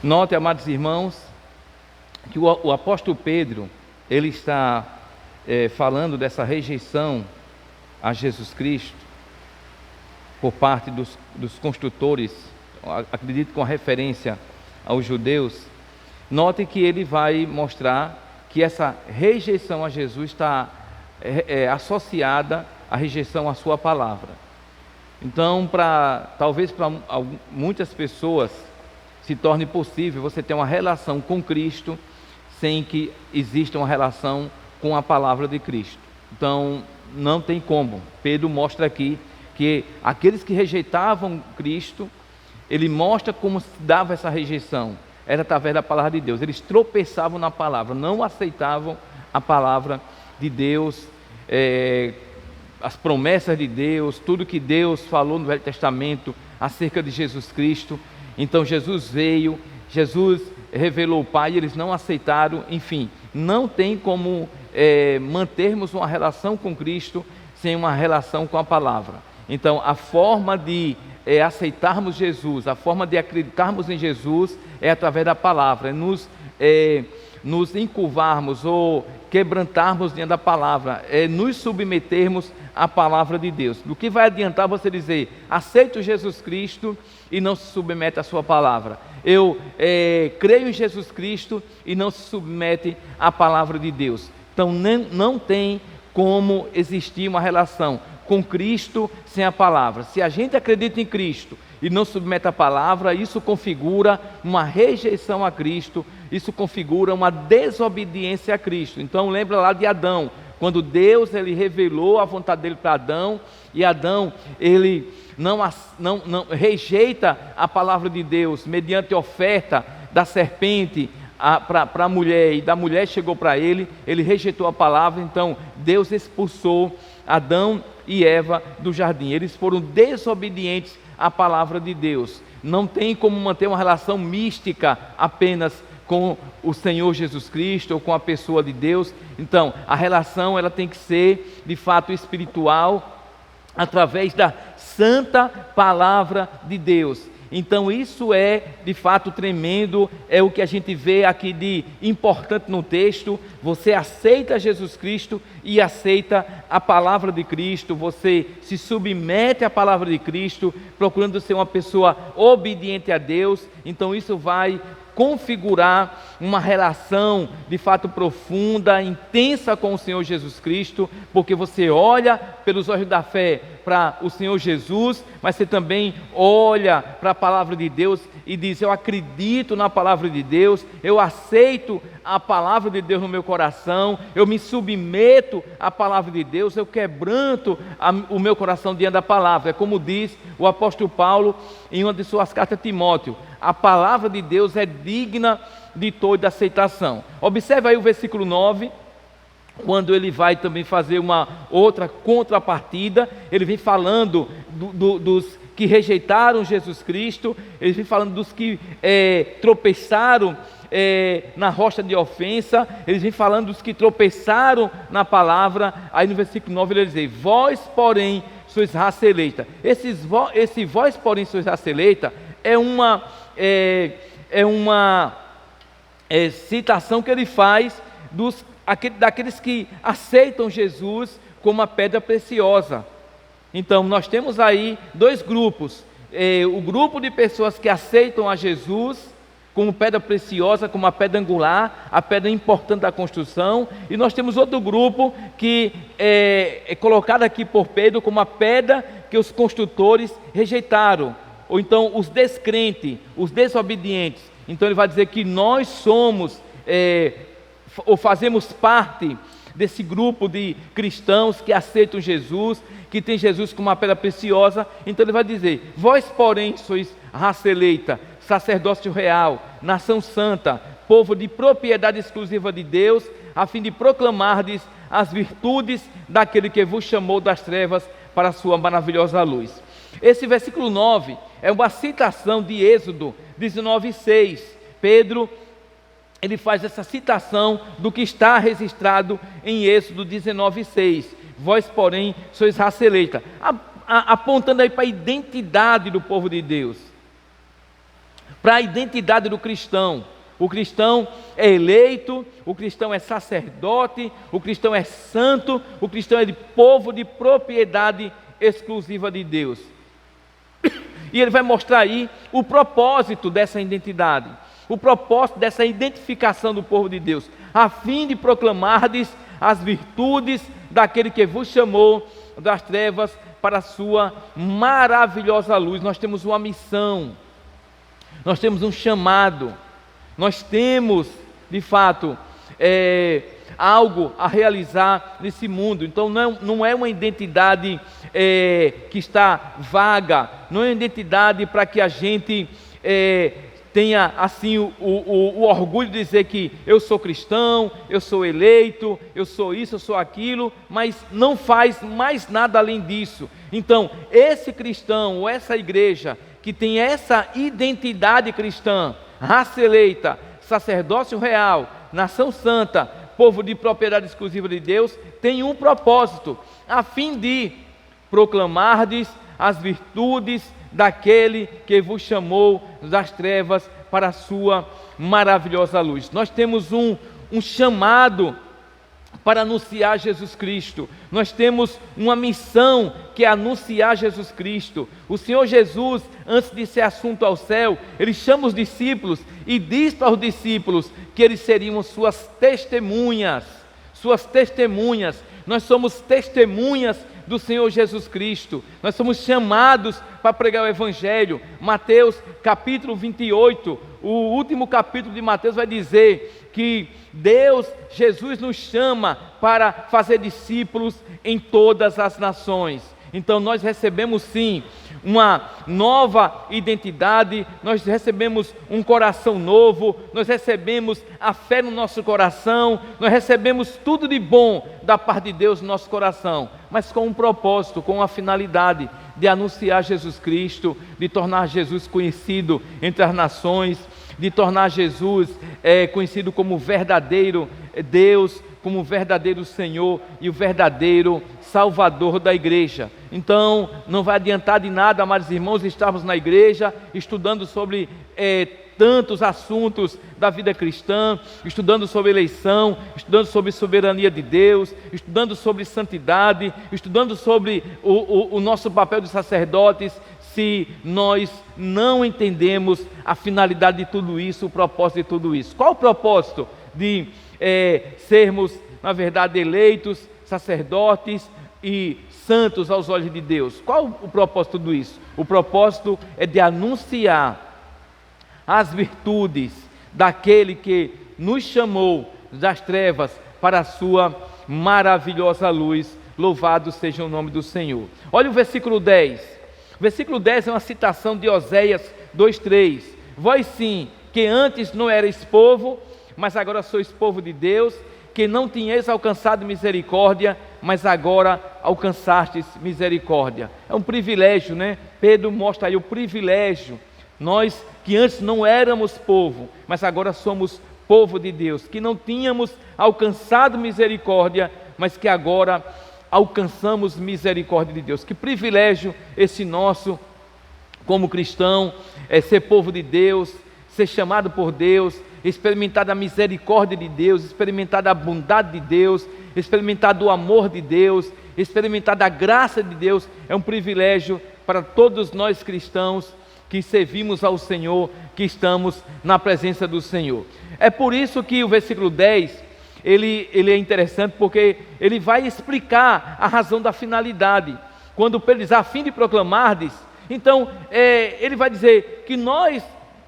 Note, amados irmãos, que o apóstolo Pedro, ele está falando dessa rejeição a Jesus Cristo por parte dos construtores, acredito com referência aos judeus. Note que ele vai mostrar que essa rejeição a Jesus está associada à rejeição à sua palavra. Então, talvez para muitas pessoas se torne possível você ter uma relação com Cristo sem que exista uma relação com a palavra de Cristo. Então, não tem como. Pedro mostra aqui que aqueles que rejeitavam Cristo, ele mostra como se dava essa rejeição. Era através da palavra de Deus. Eles tropeçavam na palavra, não aceitavam a palavra de Deus, as promessas de Deus, tudo que Deus falou no Velho Testamento acerca de Jesus Cristo. Então Jesus veio, Jesus revelou o Pai, eles não aceitaram. Enfim, não tem como mantermos uma relação com Cristo sem uma relação com a palavra. Então a forma de aceitarmos Jesus, a forma de acreditarmos em Jesus é através da palavra, nos encurvarmos ou quebrantarmos diante da palavra, nos submetermos à palavra de Deus. Do que vai adiantar você dizer, aceito Jesus Cristo e não se submete à sua palavra? Eu creio em Jesus Cristo e não se submete à palavra de Deus. Então não tem como existir uma relação com Cristo sem a palavra. Se a gente acredita em Cristo e não submete à palavra, isso configura uma rejeição a Cristo, isso configura uma desobediência a Cristo. Então lembra lá de Adão, quando Deus ele revelou a vontade dele para Adão, e Adão ele não rejeita a palavra de Deus mediante oferta da serpente para a mulher, e da mulher chegou para ele rejeitou a palavra. Então Deus expulsou Adão e Eva do jardim. Eles foram desobedientes à palavra de Deus. Não tem como manter uma relação mística apenas com o Senhor Jesus Cristo ou com a pessoa de Deus. Então a relação ela tem que ser de fato espiritual, através da santa palavra de Deus. Então isso é de fato tremendo, é o que a gente vê aqui de importante no texto. Você aceita Jesus Cristo e aceita a palavra de Cristo, você se submete à palavra de Cristo, procurando ser uma pessoa obediente a Deus. Então isso vai configurar uma relação de fato profunda, intensa com o Senhor Jesus Cristo, porque você olha pelos olhos da fé para o Senhor Jesus, mas você também olha para a palavra de Deus e diz: eu acredito na palavra de Deus, eu aceito a palavra de Deus no meu coração, eu me submeto à palavra de Deus, eu quebranto o meu coração diante da palavra. É como diz o apóstolo Paulo em uma de suas cartas a Timóteo: a palavra de Deus é digna de toda aceitação. Observe aí o versículo 9, quando ele vai também fazer uma outra contrapartida. Ele vem falando dos que rejeitaram Jesus Cristo, ele vem falando dos que tropeçaram na rocha de ofensa, eles vêm falando dos que tropeçaram na palavra. Aí no versículo 9 ele diz: vós porém sois raça eleita. Esse vós porém sois raça eleita é uma citação que ele faz daqueles que aceitam Jesus como a pedra preciosa. Então nós temos aí dois grupos: o grupo de pessoas que aceitam a Jesus como pedra preciosa, como a pedra angular, a pedra importante da construção, e nós temos outro grupo que é colocado aqui por Pedro como a pedra que os construtores rejeitaram, ou então os descrentes, os desobedientes. Então ele vai dizer que nós somos ou fazemos parte desse grupo de cristãos que aceitam Jesus, que tem Jesus como uma pedra preciosa. Então ele vai dizer: vós porém sois raça eleita, sacerdócio real, nação santa, povo de propriedade exclusiva de Deus, a fim de proclamardes as virtudes daquele que vos chamou das trevas para a sua maravilhosa luz. Esse versículo 9 é uma citação de Êxodo 19:6. Pedro ele faz essa citação do que está registrado em Êxodo 19:6. Vós porém sois raça eleita, apontando aí para a identidade do povo de Deus. para a identidade do cristão. O cristão é eleito, o cristão é sacerdote, o cristão é santo, o cristão é de povo de propriedade exclusiva de Deus. E ele vai mostrar aí o propósito dessa identidade, o propósito dessa identificação do povo de Deus, a fim de proclamardes as virtudes daquele que vos chamou das trevas para a sua maravilhosa luz. Nós temos uma missão, nós temos um chamado, nós temos, de fato, algo a realizar nesse mundo. Então não é uma identidade que está vaga, não é uma identidade para que a gente tenha assim o orgulho de dizer que eu sou cristão, eu sou eleito, eu sou isso, eu sou aquilo, mas não faz mais nada além disso. Então esse cristão ou essa igreja que tem essa identidade cristã, raça eleita, sacerdócio real, nação santa, povo de propriedade exclusiva de Deus, tem um propósito, a fim de proclamardes as virtudes daquele que vos chamou das trevas para a sua maravilhosa luz. Nós temos um chamado para anunciar Jesus Cristo. Nós temos uma missão que é anunciar Jesus Cristo. O Senhor Jesus, antes de ser assunto ao céu, Ele chama os discípulos e diz para os discípulos que eles seriam suas testemunhas. Suas testemunhas. Nós somos testemunhas do Senhor Jesus Cristo. Nós somos chamados para pregar o Evangelho. Mateus capítulo 28, o último capítulo de Mateus vai dizer que Deus, Jesus nos chama para fazer discípulos em todas as nações. Então nós recebemos sim uma nova identidade, nós recebemos um coração novo, nós recebemos a fé no nosso coração, nós recebemos tudo de bom da parte de Deus no nosso coração, mas com um propósito, com uma finalidade de anunciar Jesus Cristo, de tornar Jesus conhecido entre as nações, de tornar Jesus conhecido como verdadeiro Deus, como verdadeiro Senhor e o verdadeiro Salvador da igreja. Então não vai adiantar de nada, amados irmãos, estarmos na igreja estudando sobre tantos assuntos da vida cristã, estudando sobre eleição, estudando sobre soberania de Deus, estudando sobre santidade, estudando sobre o nosso papel de sacerdotes, se nós não entendemos a finalidade de tudo isso, o propósito de tudo isso. Qual o propósito de sermos, na verdade, eleitos, sacerdotes e santos aos olhos de Deus? Qual o propósito de tudo isso? O propósito é de anunciar as virtudes daquele que nos chamou das trevas para a sua maravilhosa luz. Louvado seja o nome do Senhor. Olha o versículo 10. O versículo 10 é uma citação de Oséias 2:3. Vós sim, que antes não erais povo, mas agora sois povo de Deus, que não tinhais alcançado misericórdia, mas agora alcançastes misericórdia. É um privilégio, né? Pedro mostra aí o privilégio. Nós que antes não éramos povo, mas agora somos povo de Deus, que não tínhamos alcançado misericórdia, mas que agora alcançamos misericórdia de Deus. Que privilégio esse nosso como cristão, ser povo de Deus, ser chamado por Deus, experimentar da misericórdia de Deus, experimentar da bondade de Deus, experimentar do amor de Deus, experimentar da graça de Deus. É um privilégio para todos nós cristãos que servimos ao Senhor, que estamos na presença do Senhor. É por isso que o versículo 10 ele é interessante, porque ele vai explicar a razão da finalidade. Quando Pedro diz, a fim de proclamardes, então ele vai dizer que nós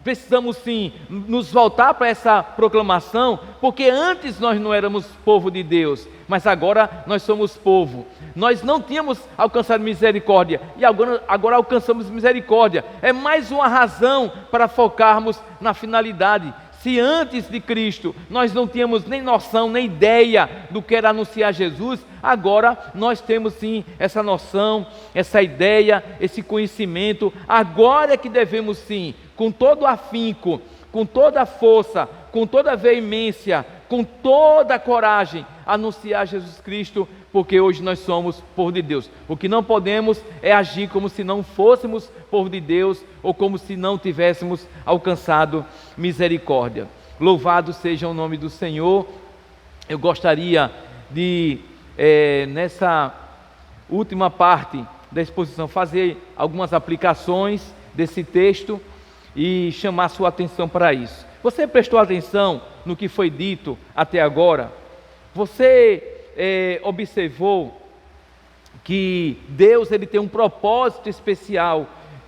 precisamos sim nos voltar para essa proclamação, porque antes nós não éramos povo de Deus, mas agora nós somos povo. Nós não tínhamos alcançado misericórdia e agora alcançamos misericórdia. É mais uma razão para focarmos na finalidade. Se antes de Cristo nós não tínhamos nem noção, nem ideia do que era anunciar Jesus, agora nós temos sim essa noção, essa ideia, esse conhecimento. Agora é que devemos sim, com todo afinco, com toda a força, com toda a veemência, com toda a coragem, anunciar Jesus Cristo, porque hoje nós somos povo de Deus. O que não podemos é agir como se não fôssemos povo de Deus, ou como se não tivéssemos alcançado misericórdia. Louvado seja o nome do Senhor. Eu gostaria de, nessa última parte da exposição, fazer algumas aplicações desse texto e chamar sua atenção para isso. Você prestou atenção no que foi dito até agora? Você observou que Deus ele tem um propósito especial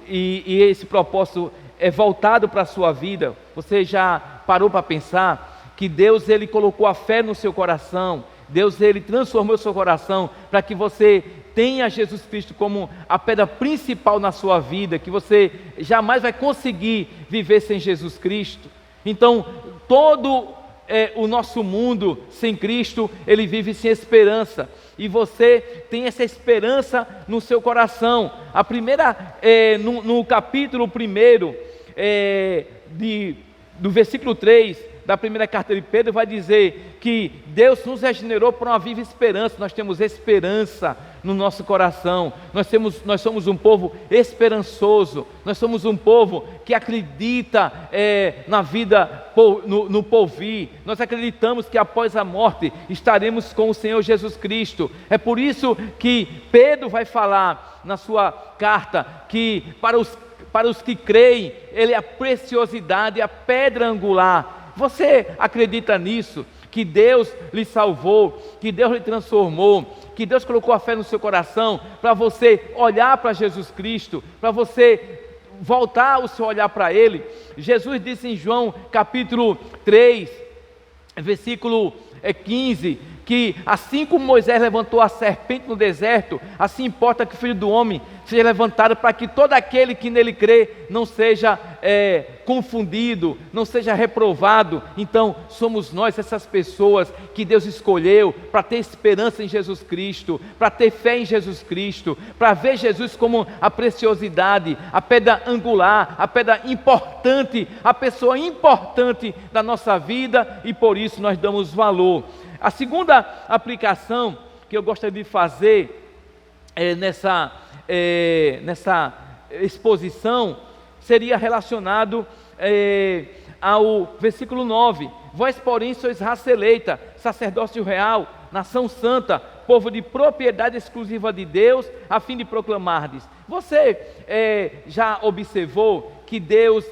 e esse propósito é voltado para a sua vida? Você já parou para pensar que Deus ele colocou a fé no seu coração? Deus ele transformou o seu coração para que você tenha Jesus Cristo como a pedra principal na sua vida, que você jamais vai conseguir viver sem Jesus Cristo. Então, todo o nosso mundo sem Cristo, ele vive sem esperança, e você tem essa esperança no seu coração. A primeira, no capítulo 1, do versículo 3, da primeira carta de Pedro, vai dizer que Deus nos regenerou para uma viva esperança. Nós temos esperança no nosso coração, nós somos um povo esperançoso, nós somos um povo que acredita na vida, no porvir. Nós acreditamos que após a morte estaremos com o Senhor Jesus Cristo. É por isso que Pedro vai falar na sua carta que para os que creem, Ele é a preciosidade, a pedra angular. Você acredita nisso? Que Deus lhe salvou, que Deus lhe transformou, que Deus colocou a fé no seu coração para você olhar para Jesus Cristo, para você voltar o seu olhar para Ele. Jesus disse em João capítulo 3, versículo 15, que assim como Moisés levantou a serpente no deserto, assim importa que o Filho do Homem seja levantado, para que todo aquele que nele crê não seja confundido, não seja reprovado. Então somos nós essas pessoas que Deus escolheu para ter esperança em Jesus Cristo, para ter fé em Jesus Cristo, para ver Jesus como a preciosidade, a pedra angular, a pedra importante, a pessoa importante da nossa vida, e por isso nós damos valor. A segunda aplicação que eu gostaria de fazer nessa exposição seria relacionado ao versículo 9. Vós, porém, sois raça eleita, sacerdócio real, nação santa, povo de propriedade exclusiva de Deus, a fim de proclamardes. Você já observou que Deus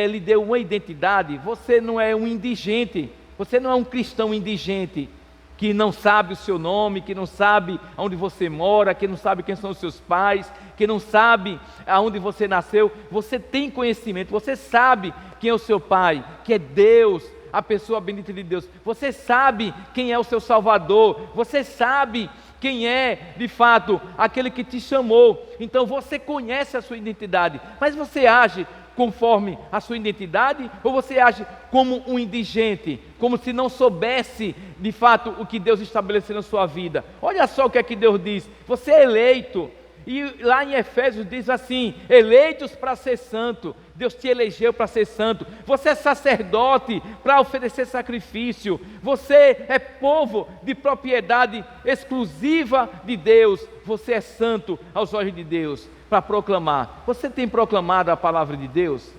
lhe deu uma identidade? Você não é um indigente, você não é um cristão indigente, que não sabe o seu nome, que não sabe onde você mora, que não sabe quem são os seus pais, que não sabe aonde você nasceu. Você tem conhecimento, você sabe quem é o seu pai, que é Deus, a pessoa bendita de Deus. Você sabe quem é o seu Salvador, você sabe quem é de fato aquele que te chamou. Então você conhece a sua identidade, mas você age conforme a sua identidade, ou você age como um indigente, como se não soubesse de fato o que Deus estabeleceu na sua vida? Olha só o que é que Deus diz: você é eleito, e lá em Efésios diz assim: eleitos para ser santo. Deus te elegeu para ser santo. Você é sacerdote para oferecer sacrifício. Você é povo de propriedade exclusiva de Deus. Você é santo aos olhos de Deus, para proclamar. Você tem proclamado a palavra de Deus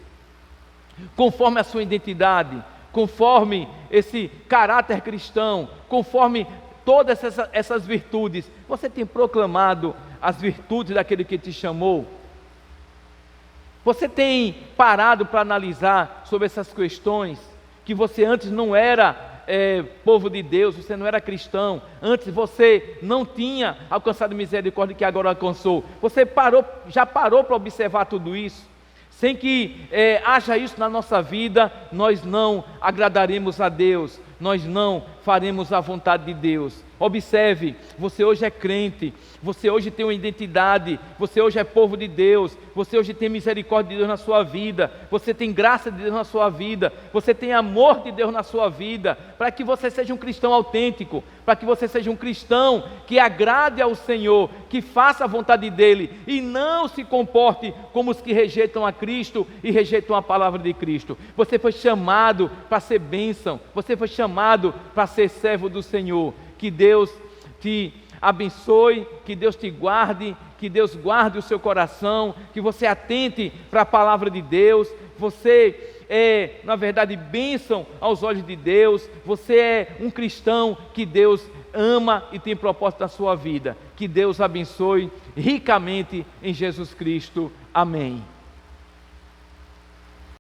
conforme a sua identidade, conforme esse caráter cristão, conforme todas essas virtudes? Você tem proclamado as virtudes daquele que te chamou? Você tem parado para analisar sobre essas questões? Que você antes não era povo de Deus, você não era cristão, antes você não tinha alcançado misericórdia que agora alcançou. Você já parou para observar tudo isso? Sem que haja isso na nossa vida, nós não agradaremos a Deus, nós não faremos a vontade de Deus. Observe, você hoje é crente, você hoje tem uma identidade, você hoje é povo de Deus, você hoje tem misericórdia de Deus na sua vida, você tem graça de Deus na sua vida, você tem amor de Deus na sua vida, para que você seja um cristão autêntico, para que você seja um cristão que agrade ao Senhor, que faça a vontade dEle e não se comporte como os que rejeitam a Cristo e rejeitam a palavra de Cristo. Você foi chamado para ser bênção, você foi chamado para ser servo do Senhor. Que Deus te abençoe, que Deus te guarde, que Deus guarde o seu coração, que você atente para a palavra de Deus. Você é, na verdade, bênção aos olhos de Deus. Você é um cristão que Deus ama e tem propósito na sua vida. Que Deus abençoe ricamente em Jesus Cristo. Amém.